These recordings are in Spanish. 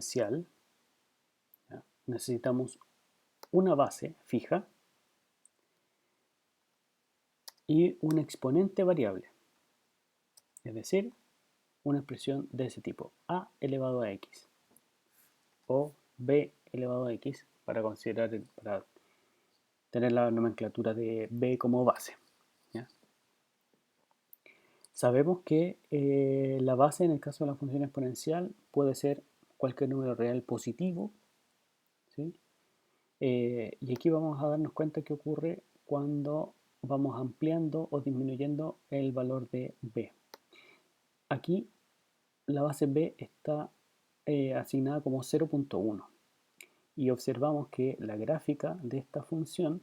exponencial, ¿ya? Necesitamos una base fija y un exponente variable, es decir, una expresión de ese tipo, a elevado a x o b elevado a x para tener la nomenclatura de b como base, ¿ya? Sabemos que la base en el caso de la función exponencial puede ser cualquier número real positivo, ¿sí? Y aquí vamos a darnos cuenta qué ocurre cuando vamos ampliando o disminuyendo el valor de b. Aquí la base b está asignada como 0.1 y observamos que la gráfica de esta función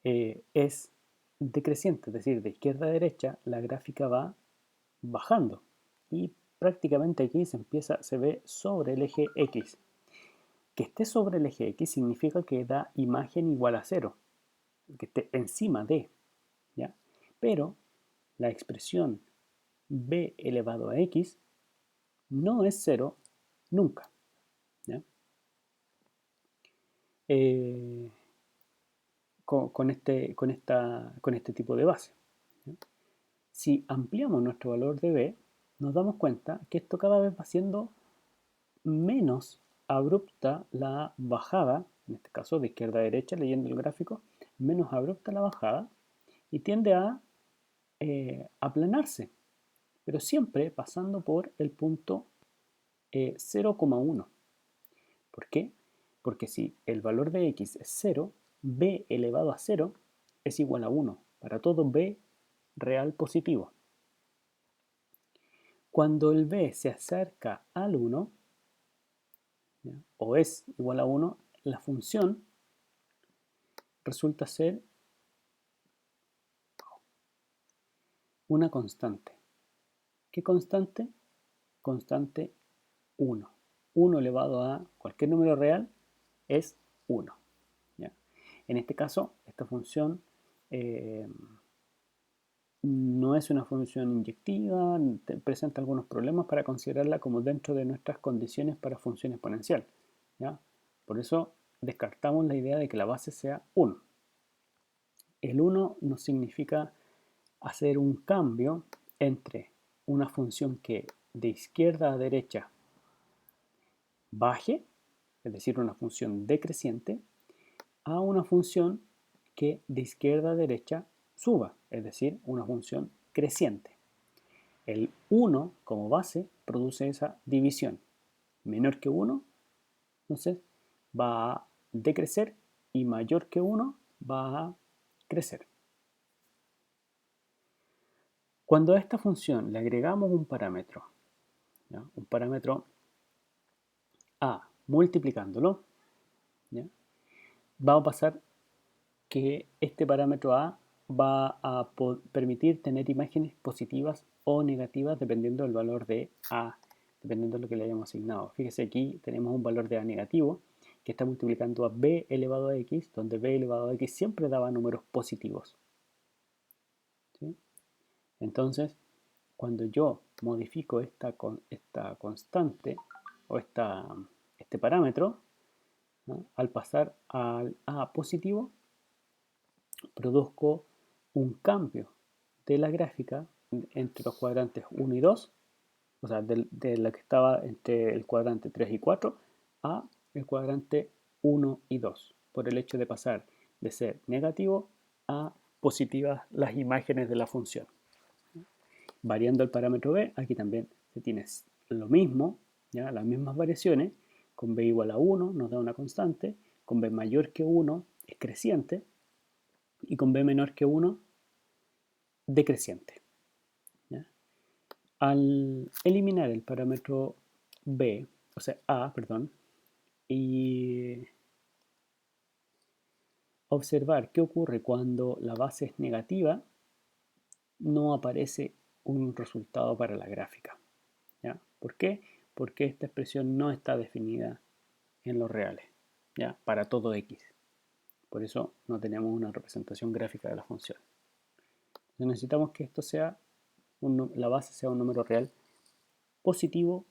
es decreciente, es decir, de izquierda a derecha la gráfica va bajando y prácticamente aquí se ve sobre el eje X. Que esté sobre el eje X significa que da imagen igual a 0, que esté encima de, ¿ya? Pero la expresión b elevado a x no es 0 nunca, ¿ya? Eh, con este tipo de base, ¿ya? Si ampliamos nuestro valor de b, nos damos cuenta que esto cada vez va siendo menos abrupta la bajada, en este caso de izquierda a derecha, leyendo el gráfico, menos abrupta la bajada y tiende a aplanarse, pero siempre pasando por el punto 0,1. ¿Por qué? Porque si el valor de x es 0, b elevado a 0 es igual a 1 para todo b real positivo. Cuando el b se acerca al 1, ¿ya? O es igual a 1, la función resulta ser una constante. ¿Qué constante? Constante 1. 1 elevado a cualquier número real es 1. ¿Ya? En este caso, esta función no es una función inyectiva, presenta algunos problemas para considerarla como dentro de nuestras condiciones para función exponencial, ¿ya? Por eso descartamos la idea de que la base sea 1. El 1 nos significa hacer un cambio entre una función que de izquierda a derecha baje, es decir, una función decreciente, a una función que de izquierda a derecha suba, es decir, una función creciente. El 1 como base produce esa división. Menor que 1, entonces va a decrecer y mayor que 1 va a crecer. Cuando a esta función le agregamos un parámetro, ¿ya? Un parámetro a multiplicándolo, ¿ya? Va a pasar que este parámetro a va a permitir tener imágenes positivas o negativas dependiendo del valor de a, dependiendo de lo que le hayamos asignado. Fíjese aquí tenemos un valor de a negativo que está multiplicando a b elevado a x, donde b elevado a x siempre daba números positivos, ¿sí? Entonces, cuando yo modifico esta constante o este parámetro, ¿no? Al pasar al a positivo, produzco un cambio de la gráfica entre los cuadrantes 1 y 2, o sea, de la que estaba entre el cuadrante 3 y 4 a el cuadrante 1 y 2, por el hecho de pasar de ser negativo a positivas las imágenes de la función. Variando el parámetro b, aquí también se tiene lo mismo, ¿ya? Las mismas variaciones, con b igual a 1 nos da una constante, con b mayor que 1 es creciente, y con b menor que 1 decreciente, ¿ya? Al eliminar el parámetro b, o sea a, perdón, y observar qué ocurre cuando la base es negativa, no aparece un resultado para la gráfica, ¿ya? ¿Por qué? Porque esta expresión no está definida en los reales, ¿ya? Para todo x. Por eso no tenemos una representación gráfica de la función. Entonces necesitamos que esto sea la base sea un número real positivo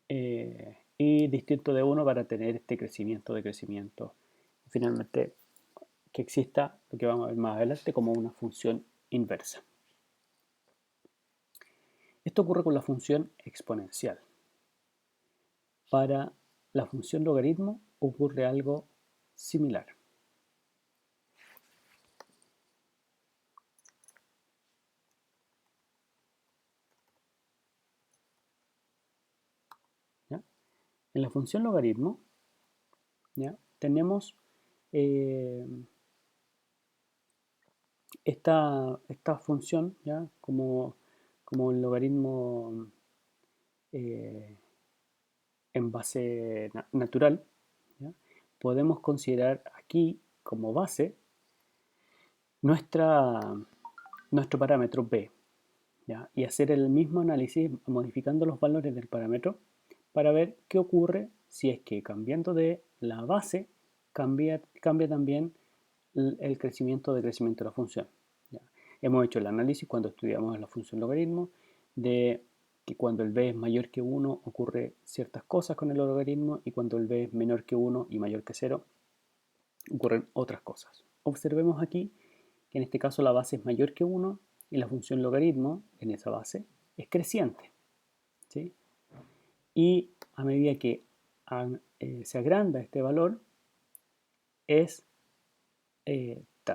y distinto de 1 para tener este crecimiento de crecimiento. Finalmente, que exista lo que vamos a ver más adelante como una función inversa. Esto ocurre con la función exponencial. Para la función logaritmo ocurre algo similar. ¿Ya? En la función logaritmo, ¿ya?, tenemos esta función, ¿ya?, como el logaritmo en base natural, ¿ya?, podemos considerar aquí como base nuestro parámetro b, ¿ya?, y hacer el mismo análisis modificando los valores del parámetro para ver qué ocurre si es que cambiando de la base cambia también el crecimiento de la función. ¿Ya? Hemos hecho el análisis cuando estudiamos la función logaritmo de que cuando el b es mayor que 1 ocurre ciertas cosas con el logaritmo y cuando el b es menor que 1 y mayor que 0 ocurren otras cosas. Observemos aquí que en este caso la base es mayor que 1 y la función logaritmo en esa base es creciente, ¿sí? Y a medida que se agranda este valor,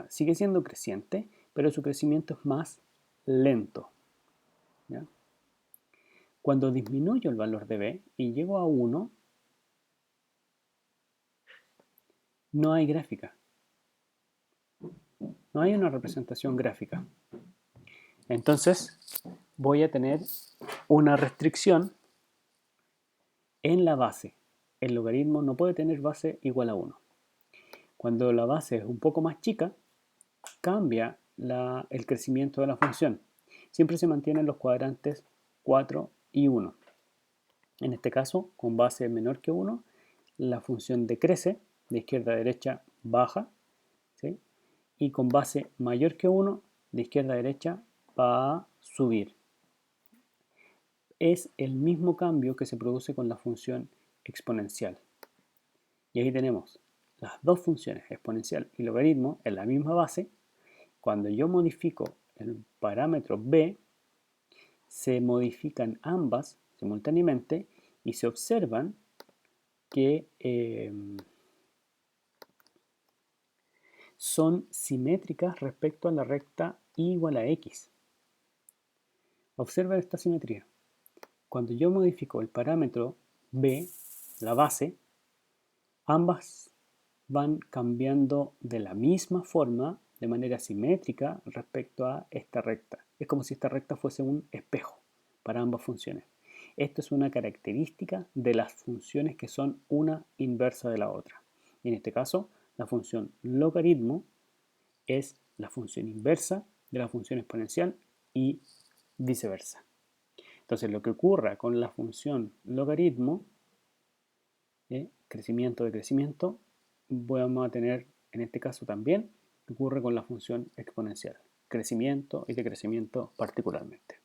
sigue siendo creciente, pero su crecimiento es más lento. ¿Ya? Cuando disminuyo el valor de b y llego a 1, no hay gráfica. No hay una representación gráfica. Entonces voy a tener una restricción en la base. El logaritmo no puede tener base igual a 1. Cuando la base es un poco más chica, cambia el crecimiento de la función. Siempre se mantienen los cuadrantes 4 y 1. En este caso, con base menor que 1, la función decrece, de izquierda a derecha baja, ¿sí?, y con base mayor que 1, de izquierda a derecha va a subir. Es el mismo cambio que se produce con la función exponencial. Y ahí tenemos las dos funciones, exponencial y logaritmo, en la misma base. Cuando yo modifico el parámetro b, se modifican ambas simultáneamente y se observan que son simétricas respecto a la recta y igual a x. Observen esta simetría. Cuando yo modifico el parámetro b, la base, ambas van cambiando de la misma forma, de manera simétrica respecto a esta recta. Es como si esta recta fuese un espejo para ambas funciones. Esto es una característica de las funciones que son una inversa de la otra. Y en este caso, la función logaritmo es la función inversa de la función exponencial y viceversa. Entonces, lo que ocurra con la función logaritmo, crecimiento de crecimiento, vamos a tener en este caso también, ocurre con la función exponencial, crecimiento y decrecimiento particularmente.